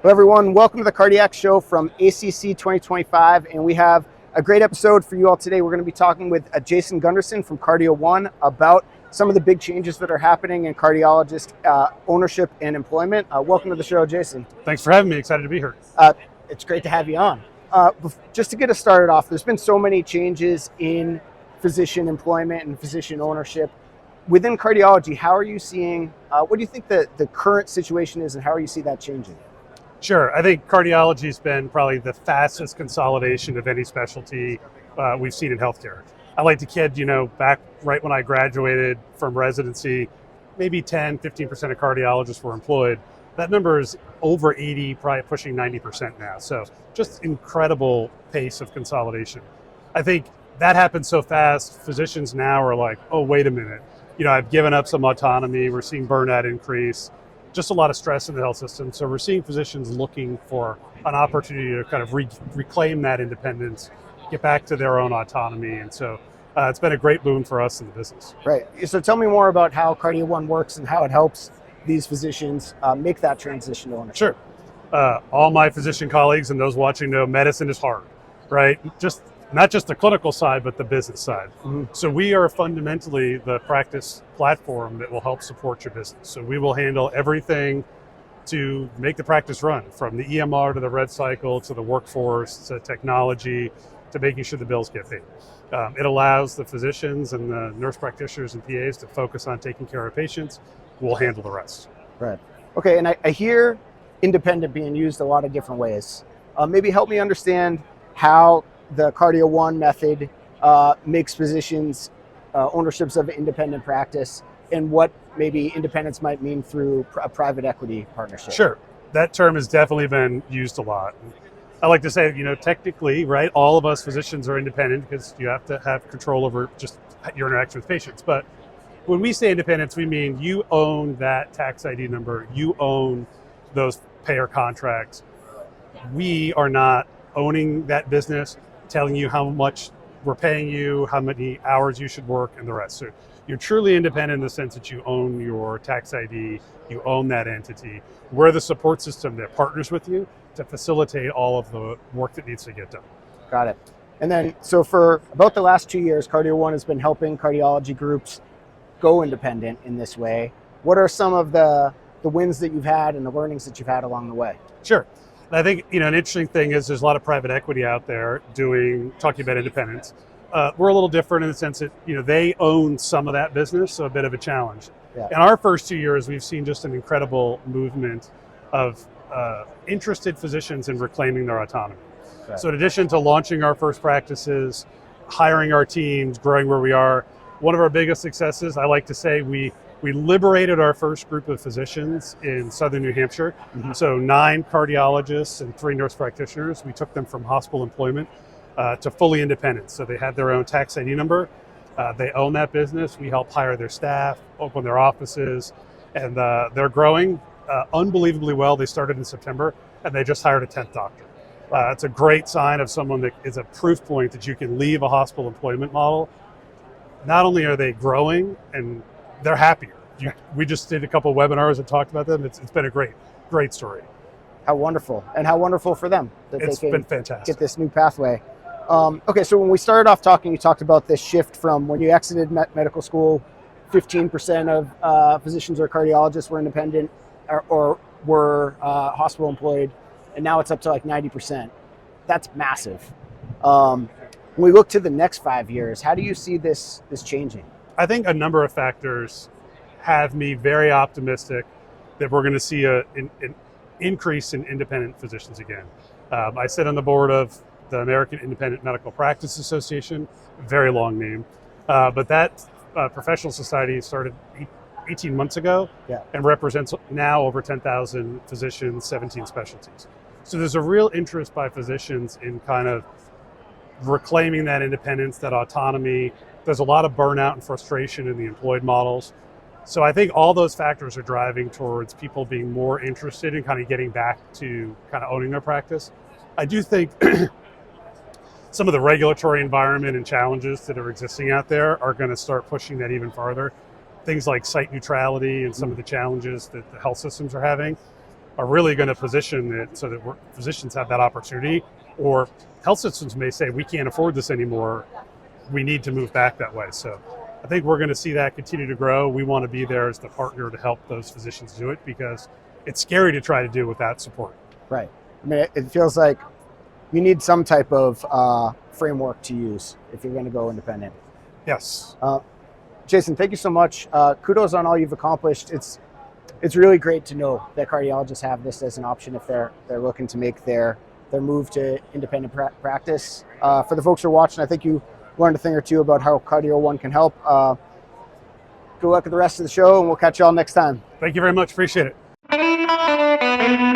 Hello everyone, welcome to the Cardiac Show from ACC 2025, and we have a great episode for you all today. We're going to be talking with Jasen Gundersen from CardioOne about some of the big changes that are happening in cardiologist ownership and employment. Welcome to the show, Jasen. Thanks for having me. Excited to be here. It's great to have you on. Just to get us started off, there's been so many changes in physician employment and physician ownership. Within cardiology, how are you seeing, what do you think the current situation is, and how are you see that changing? Sure. I think cardiology has been probably the fastest consolidation of any specialty we've seen in healthcare. I like to kid, back right when I graduated from residency, maybe 10, 15% of cardiologists were employed. That number is over 80, probably pushing 90% now. So just incredible pace of consolidation. I think that happened so fast, physicians now are like, oh, wait a minute. I've given up some autonomy. We're seeing burnout increase. Just a lot of stress in the health system. So we're seeing physicians looking for an opportunity to kind of reclaim that independence, get back to their own autonomy. And so it's been a great boon for us in the business. Right. So tell me more about how CardioOne works and how it helps these physicians make that transition to ownership. Sure. All my physician colleagues and those watching know medicine is hard, right? Not just the clinical side, but the business side. Mm-hmm. So we are fundamentally the practice platform that will help support your business. So we will handle everything to make the practice run, from the EMR to the red cycle, to the workforce, to technology, to making sure the bills get paid. It allows the physicians and the nurse practitioners and PAs to focus on taking care of patients. We'll handle the rest. Right. Okay, and I hear independent being used a lot of different ways. Maybe help me understand how the CardioOne method makes physicians ownerships of independent practice, and what maybe independence might mean through a private equity partnership. Sure. That term has definitely been used a lot. I like to say, technically, right, all of us physicians are independent because you have to have control over just your interaction with patients. But when we say independence, we mean you own that tax ID number, you own those payer contracts. We are not owning that business, telling you how much we're paying you, how many hours you should work, and the rest. So you're truly independent in the sense that you own your tax ID, you own that entity. We're the support system that partners with you to facilitate all of the work that needs to get done. Got it. And then, so for about the last 2 years, CardioOne has been helping cardiology groups go independent in this way. What are some of the wins that you've had and the learnings that you've had along the way? Sure. I think an interesting thing is there's a lot of private equity out there talking about independence. We're a little different in the sense that they own some of that business, so a bit of a challenge. Yeah. In our first 2 years, we've seen just an incredible movement of interested physicians in reclaiming their autonomy. Right. So in addition to launching our first practices, hiring our teams, growing where we are, one of our biggest successes, I like to say, we liberated our first group of physicians in southern New Hampshire. Mm-hmm. So 9 cardiologists and 3 nurse practitioners. We took them from hospital employment to fully independent. So they had their own tax ID number. They own that business. We help hire their staff, open their offices, and they're growing unbelievably well. They started in September, and they just hired a 10th doctor. It's a great sign of someone that is a proof point that you can leave a hospital employment model. Not only are they growing, and they're happier. We just did a couple of webinars and talked about them. It's been a great story. How wonderful, and how wonderful for them that it's they been fantastic. Get this new pathway. Okay, so when we started off talking, you talked about this shift from when you exited medical school, 15% of physicians or cardiologists were independent or were hospital employed, and now it's up to like 90%. That's massive. When we look to the next 5 years, how do you see this changing? I think a number of factors have me very optimistic that we're going to see an increase in independent physicians again. I sit on the board of the American Independent Medical Practice Association, very long name, but that professional society started 18 months ago. Yeah. And represents now over 10,000 physicians, 17 specialties. So there's a real interest by physicians in kind of reclaiming that independence, that autonomy. There's a lot of burnout and frustration in the employed models. So I think all those factors are driving towards people being more interested in kind of getting back to kind of owning their practice. I do think some of the regulatory environment and challenges that are existing out there are going to start pushing that even farther. Things like site neutrality and some of the challenges that the health systems are having are really going to position it so that physicians have that opportunity, or health systems may say, we can't afford this anymore, we need to move back that way. So I think we're going to see that continue to grow. We want to be there as the partner to help those physicians do it, because it's scary to try to do without support. Right. I mean, it feels like you need some type of framework to use if you're going to go independent. Yes. Jasen, thank you so much. Kudos on all you've accomplished. It's really great to know that cardiologists have this as an option if they're looking to make their move to independent practice. For the folks who are watching, I think you learned a thing or two about how CardioOne can help. Good luck with the rest of the show, and we'll catch you all next time. Thank you very much. Appreciate it.